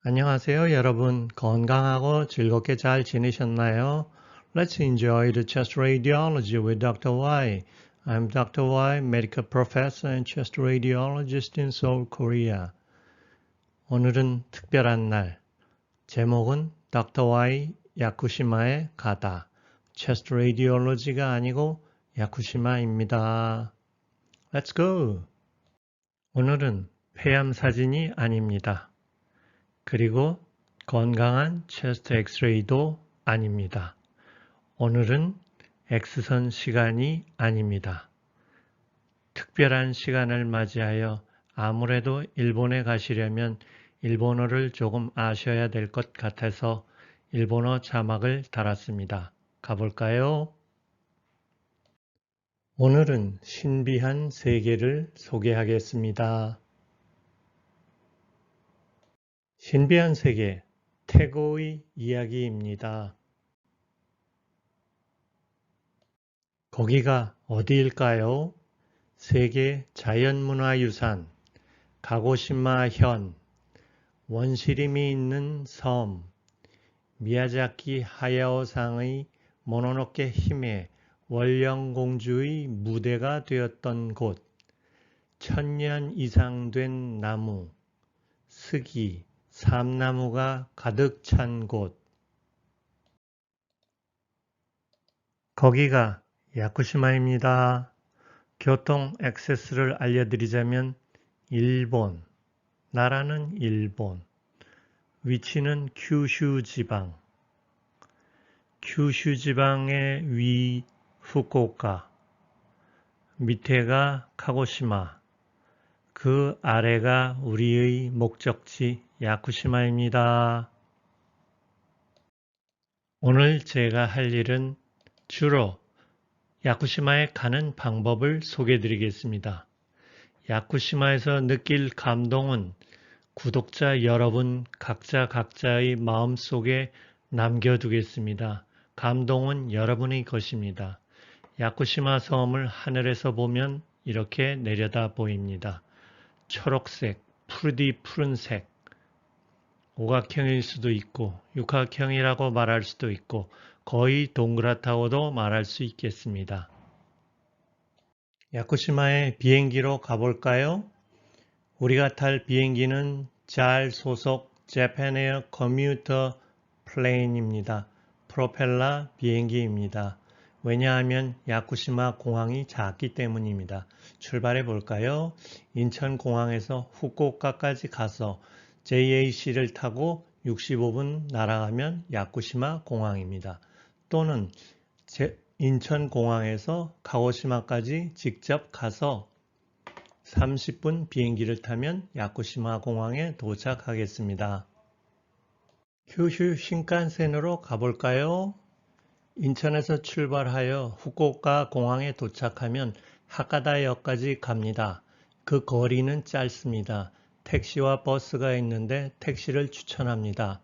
안녕하세요, 여러분. 건강하고 즐겁게 잘 지내셨나요? Let's enjoy the chest radiology with Dr. Y. I'm Dr. Y, medical professor and chest radiologist in Seoul, Korea. 오늘은 특별한 날. 제목은 Dr. Y 야쿠시마에 가다. chest radiology가 아니고 야쿠시마입니다. Let's go! 오늘은 폐암 사진이 아닙니다. 그리고 건강한 체스트 엑스레이도 아닙니다. 오늘은 X선 시간이 아닙니다. 특별한 시간을 맞이하여 아무래도 일본에 가시려면 일본어를 조금 아셔야 될 것 같아서 일본어 자막을 달았습니다. 가볼까요? 오늘은 신비한 세계를 소개하겠습니다. 신비한 세계, 태고의 이야기입니다. 거기가 어디일까요? 세계 자연문화유산, 가고시마현, 원시림이 있는 섬, 미야자키 하야오상의 모노노케 히메 월령공주의 무대가 되었던 곳, 1000년 이상 된 나무, 스기, 삼나무가 가득 찬 곳. 거기가 야쿠시마입니다. 교통 액세스를 알려드리자면 일본, 나라는 일본, 위치는 큐슈 지방, 큐슈 지방의 위 후쿠오카, 밑에가 카고시마, 그 아래가 우리의 목적지 야쿠시마입니다. 오늘 제가 할 일은 주로 야쿠시마에 가는 방법을 소개해 드리겠습니다. 야쿠시마에서 느낄 감동은 구독자 여러분 각자의 마음속에 남겨두겠습니다. 감동은 여러분의 것입니다. 야쿠시마 섬을 하늘에서 보면 이렇게 내려다 보입니다. 초록색, 푸른색, 오각형일 수도 있고 육각형이라고 말할 수도 있고 거의 동그랗다고도 말할 수 있겠습니다. 야쿠시마에 비행기로 가볼까요? 우리가 탈 비행기는 JAL 소속 Japan Air Commuter Plane입니다. 프로펠러 비행기입니다. 왜냐하면 야쿠시마 공항이 작기 때문입니다. 출발해 볼까요? 인천공항에서 후쿠오카까지 가서 JAC를 타고 65분 날아가면 야쿠시마 공항입니다. 또는 인천공항에서 가고시마까지 직접 가서 30분 비행기를 타면 야쿠시마 공항에 도착하겠습니다. 큐슈 신칸센으로 가볼까요? 인천에서 출발하여 후쿠오카 공항에 도착하면 하카다역까지 갑니다. 그 거리는 짧습니다. 택시와 버스가 있는데 택시를 추천합니다.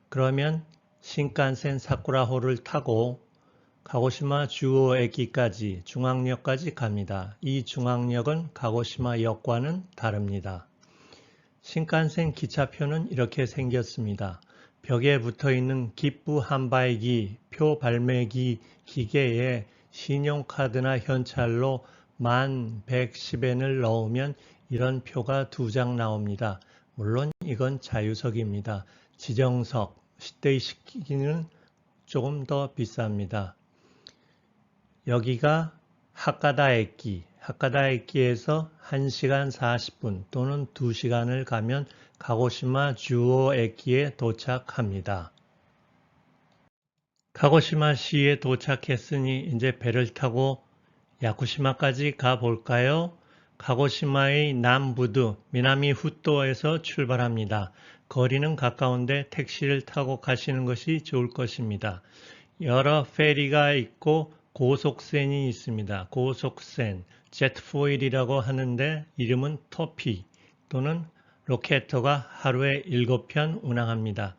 그러면 신칸센 사쿠라호를 타고 가고시마 주오에키까지 중앙역까지 갑니다. 이 중앙역은 가고시마역과는 다릅니다. 신칸센 기차표는 이렇게 생겼습니다. 벽에 붙어있는 기부販売기, 표 발매기 기계에 신용카드나 현찰로 1110엔을 넣으면 이런 표가 2장 나옵니다. 물론 이건 자유석입니다. 지정석, 시대시키기는 조금 더 비쌉니다. 여기가 하카다에키에서 1시간 40분 또는 2시간을 가면 가고시마 주오에키에 도착합니다. 가고시마시에 도착했으니 이제 배를 타고 야쿠시마까지 가볼까요? 가고시마의 남부두 미나미 후토에서 출발합니다. 거리는 가까운데 택시를 타고 가시는 것이 좋을 것입니다. 여러 페리가 있고 고속선이 있습니다. 고속선, 제트포일이라고 하는데 이름은 토피 또는 로켓터가 하루에 7편 운항합니다.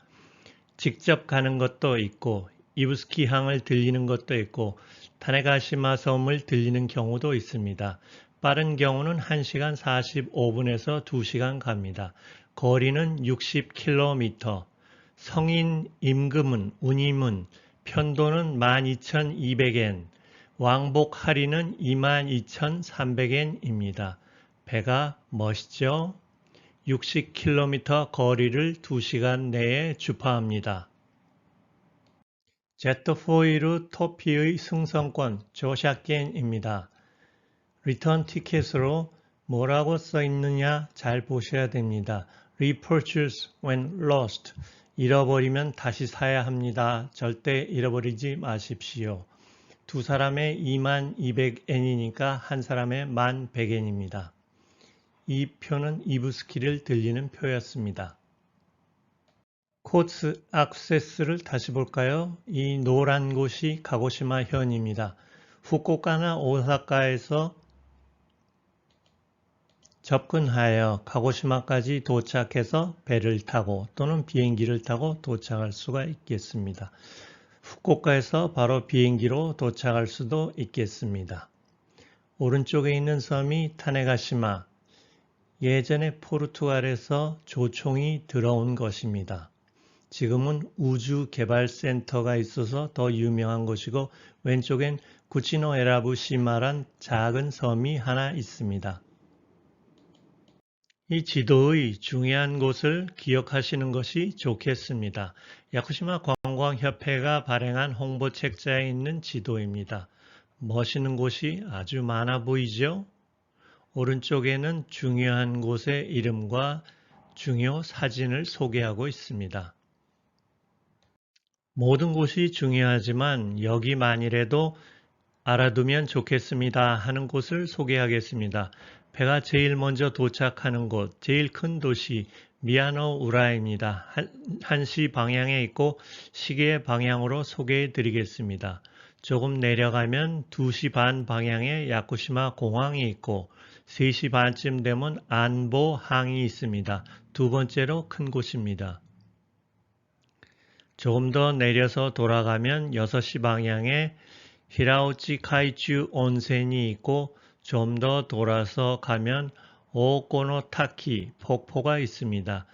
직접 가는 것도 있고 이부스키항을 들리는 것도 있고 타네가시마 섬을 들리는 경우도 있습니다. 빠른 경우는 1시간 45분에서 2시간 갑니다. 거리는 60km. 성인 임금은 운임은 편도는 12,200엔, 왕복 할인은 22,300엔입니다. 배가 멋있죠? 60km 거리를 2시간 내에 주파합니다. 제트포이르 토피의 승선권 조샷겐입니다. 리턴 티켓으로 뭐라고 써 있느냐 잘 보셔야 됩니다. Repurchase when lost. 잃어버리면 다시 사야 합니다. 절대 잃어버리지 마십시오. 두 사람에 2200엔이니까 한 사람에 1100엔입니다. 이 표는 이부스키를 들리는 표였습니다. 코츠 액세스를 다시 볼까요? 이 노란 곳이 가고시마 현입니다. 후쿠오카나 오사카에서 접근하여 가고시마까지 도착해서 배를 타고 또는 비행기를 타고 도착할 수가 있겠습니다. 후쿠오카에서 바로 비행기로 도착할 수도 있겠습니다. 오른쪽에 있는 섬이 타네가시마, 예전에 포르투갈에서 조총이 들어온 것입니다. 지금은 우주개발센터가 있어서 더 유명한 곳이고 왼쪽엔 구치노에라부시마란 작은 섬이 하나 있습니다. 이 지도의 중요한 곳을 기억하시는 것이 좋겠습니다. 야쿠시마 관광협회가 발행한 홍보책자에 있는 지도입니다. 멋있는 곳이 아주 많아 보이죠? 오른쪽에는 중요한 곳의 이름과 중요 사진을 소개하고 있습니다. 모든 곳이 중요하지만 여기만이라도 알아두면 좋겠습니다 하는 곳을 소개하겠습니다. 배가 제일 먼저 도착하는 곳, 제일 큰 도시 미야노우라입니다. 1시 방향에 있고 시계 방향으로 소개해 드리겠습니다. 조금 내려가면 2시 반 방향에 야쿠시마 공항이 있고 3시 반쯤 되면 안보항이 있습니다. 두 번째로 큰 곳입니다. 조금 더 내려서 돌아가면 6시 방향에 히라우치 카이츄 온센이 있고 좀 더 돌아서 가면 오코노타키 폭포가 있습니다.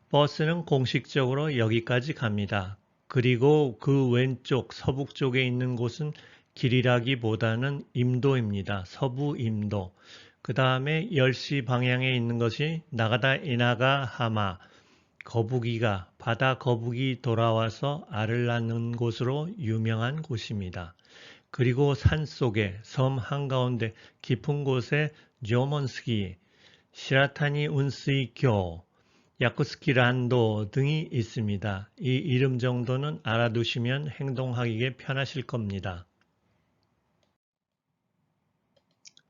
버스는 공식적으로 여기까지 갑니다. 그리고 그 왼쪽 서북 쪽에 있는 곳은 길이라기보다는 임도입니다. 서부 임도. 그 다음에 10시 방향에 있는 것이 나가다 이나가 하마, 거북이가 바다 거북이 돌아와서 알을 낳는 곳으로 유명한 곳입니다. 그리고 산속에 섬 한가운데 깊은 곳에 조몬스키, 시라타니 운스이교, 야쿠스키 란도 등이 있습니다. 이 이름 정도는 알아두시면 행동하기에 편하실 겁니다.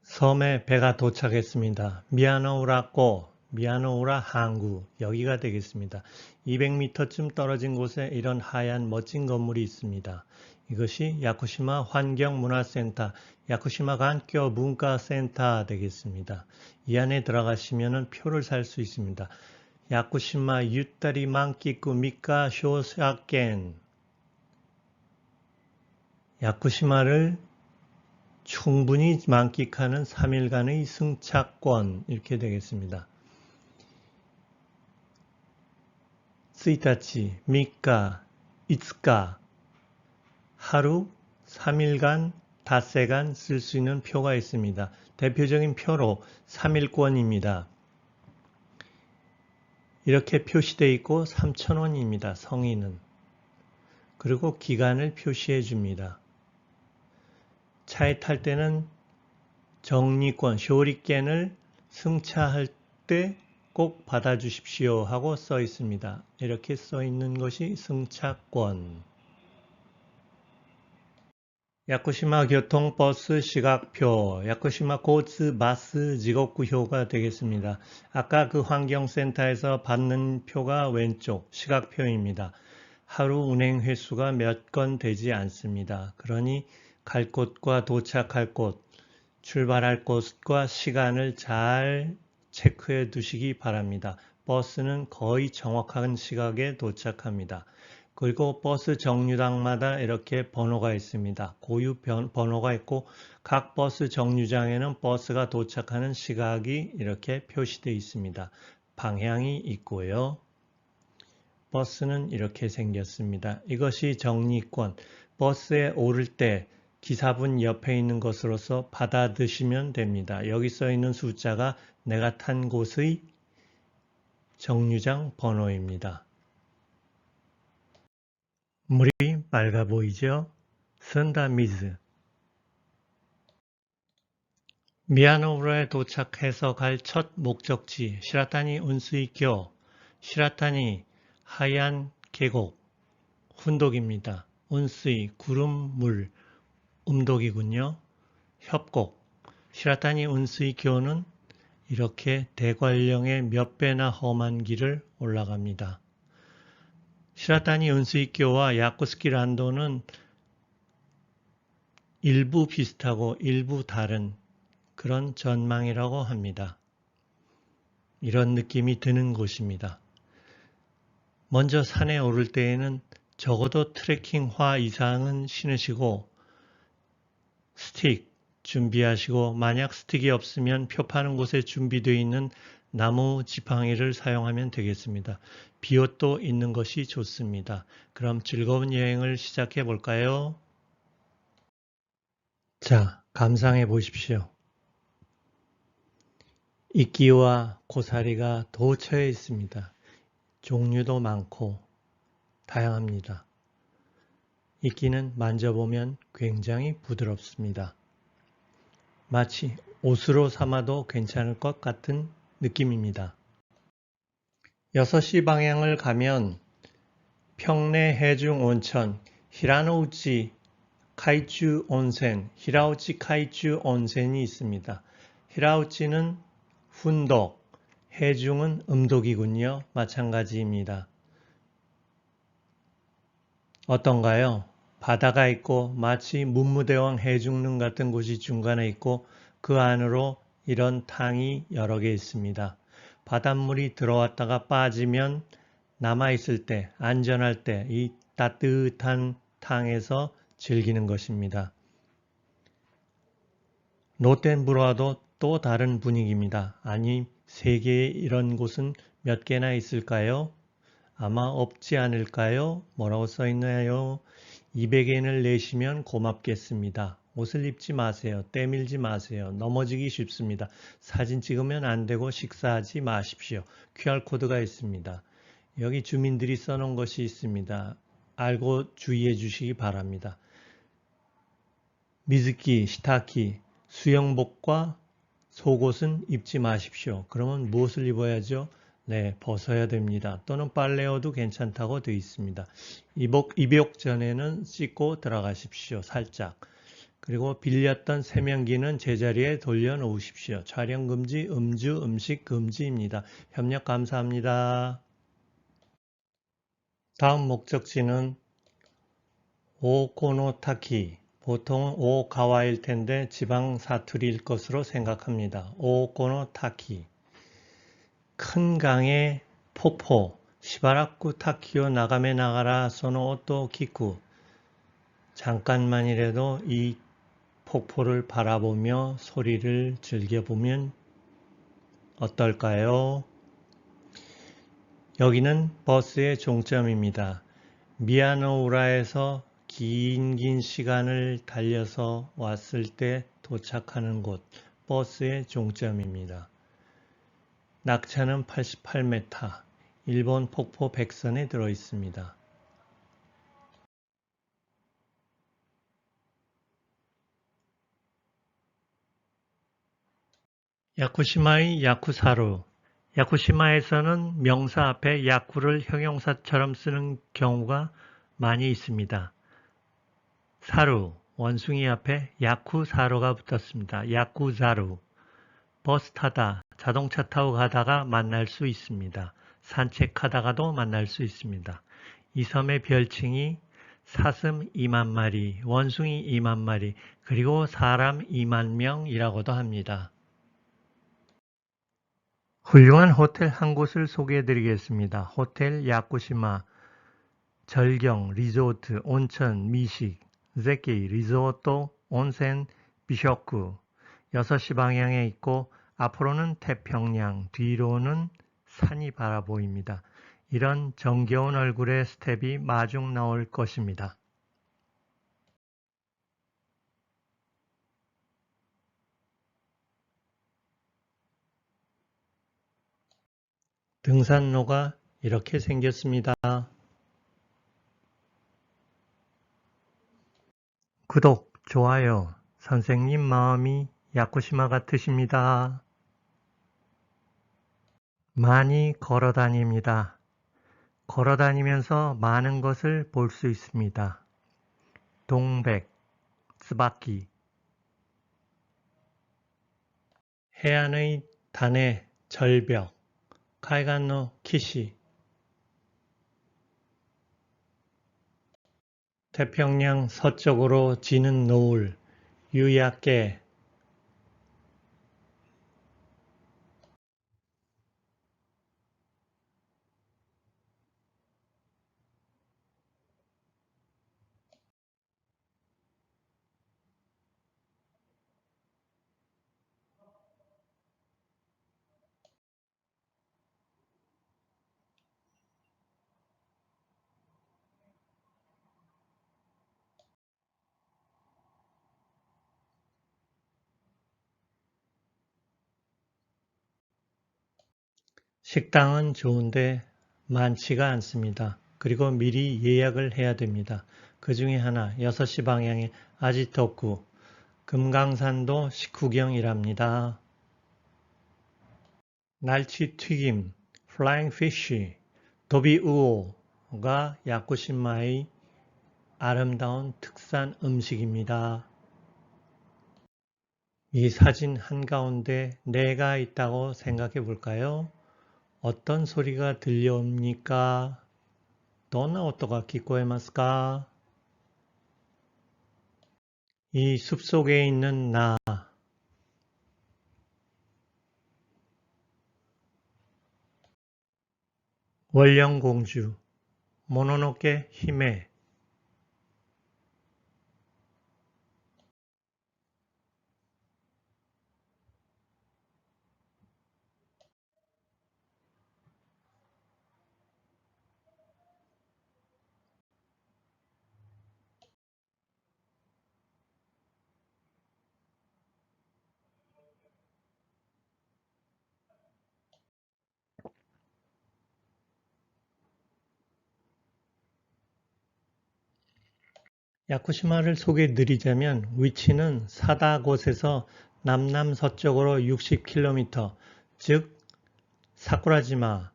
섬에 배가 도착했습니다. 미야노우라코, 미야노우라 항구, 여기가 되겠습니다. 200m쯤 떨어진 곳에 이런 하얀 멋진 건물이 있습니다. 이것이 야쿠시마 환경문화센터, 야쿠시마 간교 문화센터 되겠습니다. 이 안에 들어가시면 표를 살 수 있습니다. 야쿠시마 유타리 만키쿠 미카 쇼사켄, 야쿠시마를 충분히 만끽하는 3일간의 승차권, 이렇게 되겠습니다. 스이타치, 미카, 이츠카, 하루 3일간, 닷새간 쓸 수 있는 표가 있습니다. 대표적인 표로 3일권입니다. 이렇게 표시되어 있고 3,000원입니다. 성인은. 그리고 기간을 표시해 줍니다. 차에 탈 때는 정리권, 쇼리券승차할 때 꼭 받아주십시오 하고 써 있습니다. 이렇게 써 있는 것이 승차권. 야쿠시마 교통버스 시각표, 야쿠시마 고츠 바스 지곡구효가 되겠습니다. 아까 그 환경센터에서 받는 표가 왼쪽 시각표입니다. 하루 운행 횟수가 몇 건 되지 않습니다. 그러니 갈 곳과 도착할 곳, 출발할 곳과 시간을 잘 체크해 두시기 바랍니다. 버스는 거의 정확한 시각에 도착합니다. 그리고 버스 정류장마다 이렇게 번호가 있습니다. 고유 번호가 있고 각 버스 정류장에는 버스가 도착하는 시각이 이렇게 표시되어 있습니다. 방향이 있고요. 버스는 이렇게 생겼습니다. 이것이 정리권. 버스에 오를 때 기사분 옆에 있는 것으로서 받아드시면 됩니다. 여기 써 있는 숫자가 내가 탄 곳의 정류장 번호입니다. 물이 맑아 보이죠? 선다미즈. 미야노우라에 도착해서 갈 첫 목적지 시라타니 운수이교. 시라타니 하얀 계곡 훈독입니다. 운수이 구름 물 음독이군요. 협곡 시라타니 운수이교는 이렇게 대관령의 몇 배나 험한 길을 올라갑니다. 시라타니 운수이교와 야쿠스키 란도는 일부 비슷하고 일부 다른 그런 전망이라고 합니다. 이런 느낌이 드는 곳입니다. 먼저 산에 오를 때에는 적어도 트레킹화 이상은 신으시고 스틱 준비하시고 만약 스틱이 없으면 표 파는 곳에 준비되어 있는 나무 지팡이를 사용하면 되겠습니다. 비옷도 있는 것이 좋습니다. 그럼 즐거운 여행을 시작해 볼까요? 자, 감상해 보십시오. 이끼와 고사리가 도처에 있습니다. 종류도 많고 다양합니다. 이끼는 만져보면 굉장히 부드럽습니다. 마치 옷으로 삼아도 괜찮을 것 같은 느낌입니다. 6시 방향을 가면 평내 해중 온천 히라노우치 카이추 온센, 히라우치 카이추 온센이 있습니다. 히라우치는 훈독, 해중은 음독이군요. 마찬가지입니다. 어떤가요? 바다가 있고 마치 문무대왕 해중릉 같은 곳이 중간에 있고 그 안으로 이런 탕이 여러 개 있습니다. 바닷물이 들어왔다가 빠지면 남아있을 때, 안전할 때 이 따뜻한 탕에서 즐기는 것입니다. 로텐브로와도 또 다른 분위기입니다. 아니, 세계에 이런 곳은 몇 개나 있을까요? 아마 없지 않을까요? 뭐라고 써 있나요? 200엔을 내시면 고맙겠습니다. 옷을 입지 마세요. 때밀지 마세요. 넘어지기 쉽습니다. 사진 찍으면 안 되고 식사하지 마십시오. QR코드가 있습니다. 여기 주민들이 써놓은 것이 있습니다. 알고 주의해 주시기 바랍니다. 미즈키, 시타키, 수영복과 속옷은 입지 마십시오. 그러면 무엇을 입어야죠? 네, 벗어야 됩니다. 또는 빨래어도 괜찮다고 되어 있습니다. 입욕 전에는 씻고 들어가십시오. 살짝. 그리고 빌렸던 세면기는 제자리에 돌려놓으십시오. 촬영 금지, 음주, 음식 금지입니다. 협력 감사합니다. 다음 목적지는 오코노타키. 보통은 오가와일 텐데 지방 사투리일 것으로 생각합니다. 오코노타키. 큰 강의 폭포. 시바라쿠 타키오 나가메 나가라 소노 오토 키쿠. 잠깐만이라도 이 폭포를 바라보며 소리를 즐겨보면 어떨까요? 여기는 버스의 종점입니다. 미야노우라에서 긴 시간을 달려서 왔을 때 도착하는 곳, 버스의 종점입니다. 낙차는 88m, 일본 폭포 백선에 들어 있습니다. 야쿠시마의 야쿠사루. 야쿠시마에서는 명사 앞에 야쿠를 형용사처럼 쓰는 경우가 많이 있습니다. 사루, 원숭이 앞에 야쿠사루가 붙었습니다. 야쿠사루. 버스 타다, 자동차 타고 가다가 만날 수 있습니다. 산책하다가도 만날 수 있습니다. 이 섬의 별칭이 사슴 2만 마리, 원숭이 2만 마리, 그리고 사람 2만 명이라고도 합니다. 훌륭한 호텔 한 곳을 소개해 드리겠습니다. 호텔 야쿠시마, 절경, 리조트, 온천, 미식, 제키, 리조또, 온센, 비쇼쿠 6시 방향에 있고 앞으로는 태평양, 뒤로는 산이 바라 보입니다. 이런 정겨운 얼굴의 스텝이 마중 나올 것입니다. 등산로가 이렇게 생겼습니다. 구독, 좋아요. 선생님 마음이 야쿠시마 같으십니다. 많이 걸어 다닙니다. 걸어 다니면서 많은 것을 볼 수 있습니다. 동백, 스바키, 해안의 단의 절벽, 카이간노 키시, 태평양 서쪽으로 지는 노을, 유야께, 식당은 좋은데 많지가 않습니다. 그리고 미리 예약을 해야 됩니다. 그 중에 하나 6시 방향의 아지토쿠, 금강산도 식후경이랍니다. 날치 튀김, 플라잉 피쉬, 도비우오가 야쿠시마의 아름다운 특산 음식입니다. 이 사진 한가운데 내가 있다고 생각해 볼까요? 어떤 소리가 들려옵니까? どんな音が聞こえますか? 이 숲속에 있는 나, 월령공주, 모노노케 히메, 야쿠시마를 소개드리자면 위치는 사다곳에서 남남서쪽으로 60km, 즉 사쿠라지마,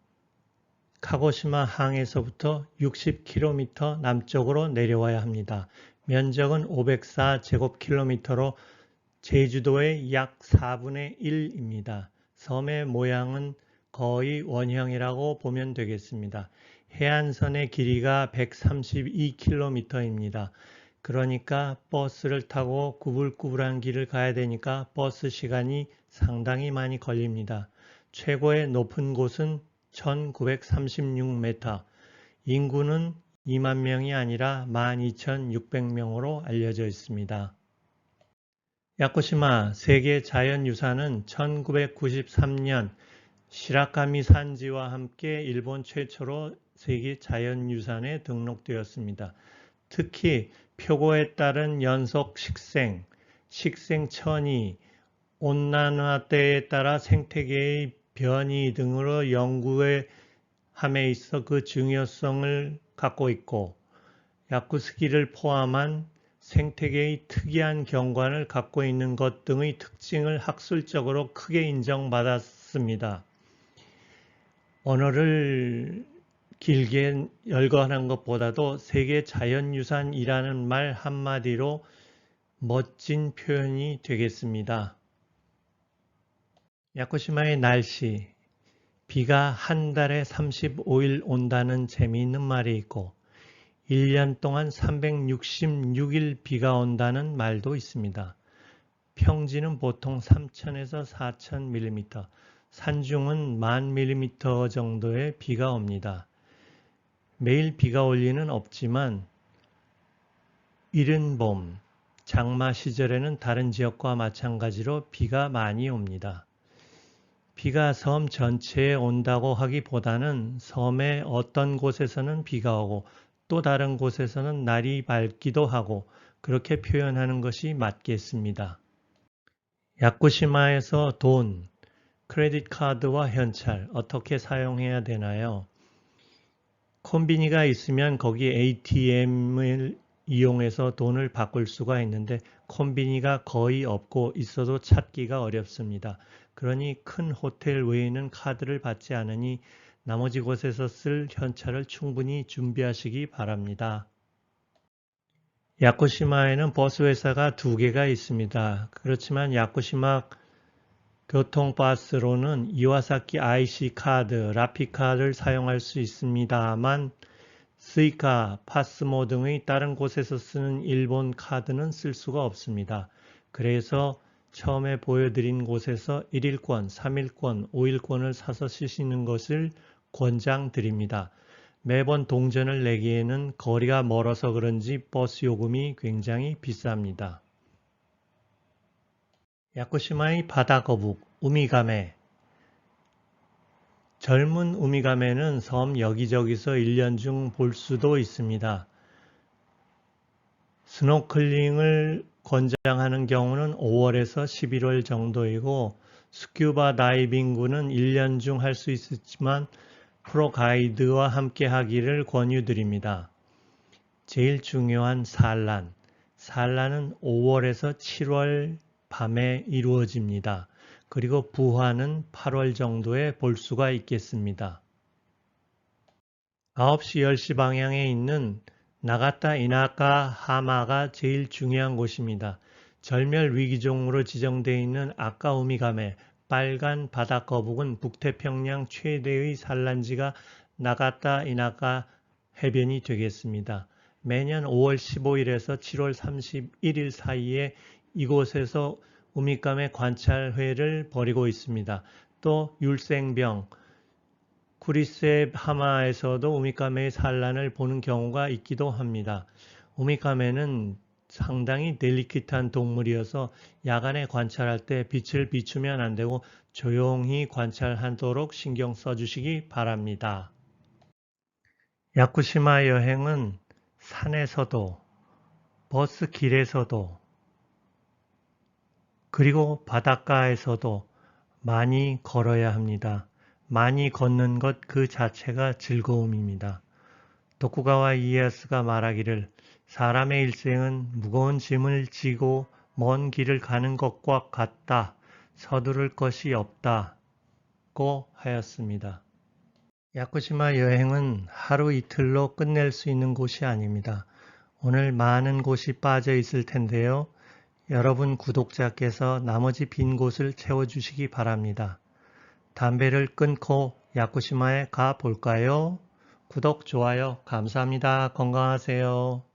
카고시마 항에서부터 60km 남쪽으로 내려와야 합니다. 면적은 504제곱킬로미터로 제주도의 약 4분의 1입니다. 섬의 모양은 거의 원형이라고 보면 되겠습니다. 해안선의 길이가 132km입니다. 그러니까 버스를 타고 구불구불한 길을 가야 되니까 버스 시간이 상당히 많이 걸립니다. 최고의 높은 곳은 1936m, 인구는 2만 명이 아니라 12,600명으로 알려져 있습니다. 야쿠시마 세계 자연유산은 1993년 시라카미 산지와 함께 일본 최초로 세계 자연유산에 등록되었습니다. 특히 표고에 따른 연속 식생, 식생천이, 온난화 때에 따라 생태계의 변이 등으로 연구에 함에 있어 그 중요성을 갖고 있고 야쿠스키를 포함한 생태계의 특이한 경관을 갖고 있는 것 등의 특징을 학술적으로 크게 인정받았습니다. 언어를 길게 열거하는 것보다도 세계 자연유산이라는 말 한마디로 멋진 표현이 되겠습니다. 야쿠시마의 날씨, 비가 한 달에 35일 온다는 재미있는 말이 있고 1년 동안 366일 비가 온다는 말도 있습니다. 평지는 보통 3,000에서 4,000mm, 산중은 10,000mm 정도의 비가 옵니다. 매일 비가 올 리는 없지만 이른 봄, 장마 시절에는 다른 지역과 마찬가지로 비가 많이 옵니다. 비가 섬 전체에 온다고 하기보다는 섬의 어떤 곳에서는 비가 오고 또 다른 곳에서는 날이 밝기도 하고 그렇게 표현하는 것이 맞겠습니다. 야쿠시마에서 돈, 크레딧 카드와 현찰 어떻게 사용해야 되나요? 콤비니가 있으면 거기 ATM을 이용해서 돈을 바꿀 수가 있는데 콤비니가 거의 없고 있어도 찾기가 어렵습니다. 그러니 큰 호텔 외에는 카드를 받지 않으니 나머지 곳에서 쓸 현찰을 충분히 준비하시기 바랍니다. 야쿠시마에는 버스 회사가 2개가 있습니다. 그렇지만 야쿠시마 교통버스로는 이와사키 IC 카드, 라피카를 사용할 수 있습니다만 스이카, 파스모 등의 다른 곳에서 쓰는 일본 카드는 쓸 수가 없습니다. 그래서 처음에 보여드린 곳에서 1일권, 3일권, 5일권을 사서 쓰시는 것을 권장드립니다. 매번 동전을 내기에는 거리가 멀어서 그런지 버스 요금이 굉장히 비쌉니다. 야쿠시마의 바다거북, 우미가메. 젊은 우미가메는 섬 여기저기서 1년 중 볼 수도 있습니다. 스노클링을 권장하는 경우는 5월에서 11월 정도이고 스큐바 다이빙구는 1년 중 할 수 있지만 프로 가이드와 함께 하기를 권유드립니다. 제일 중요한 산란. 산란은 5월에서 7월 밤에 이루어집니다. 그리고 부화는 8월 정도에 볼 수가 있겠습니다. 9시, 10시 방향에 있는 나가타 이나카 하마가 제일 중요한 곳입니다. 절멸 위기종으로 지정되어 있는 아까우미가메, 빨간 바다거북은 북태평양 최대의 산란지가 나가타 이나카 해변이 되겠습니다. 매년 5월 15일에서 7월 31일 사이에 이곳에서 우미가메 관찰회를 벌이고 있습니다. 또 율생병, 쿠리세 하마에서도 우미가메의 산란을 보는 경우가 있기도 합니다. 우미가메는 상당히 델리킷한 동물이어서 야간에 관찰할 때 빛을 비추면 안 되고 조용히 관찰하도록 신경 써주시기 바랍니다. 야쿠시마 여행은 산에서도 버스길에서도 그리고 바닷가에서도 많이 걸어야 합니다. 많이 걷는 것 그 자체가 즐거움입니다. 도쿠가와 이에야스가 말하기를 사람의 일생은 무거운 짐을 지고 먼 길을 가는 것과 같다. 서두를 것이 없다고 하였습니다. 야쿠시마 여행은 하루 이틀로 끝낼 수 있는 곳이 아닙니다. 오늘 많은 곳이 빠져 있을 텐데요. 여러분 구독자께서 나머지 빈 곳을 채워주시기 바랍니다. 담배를 끊고 야쿠시마에 가 볼까요? 구독, 좋아요 감사합니다. 건강하세요.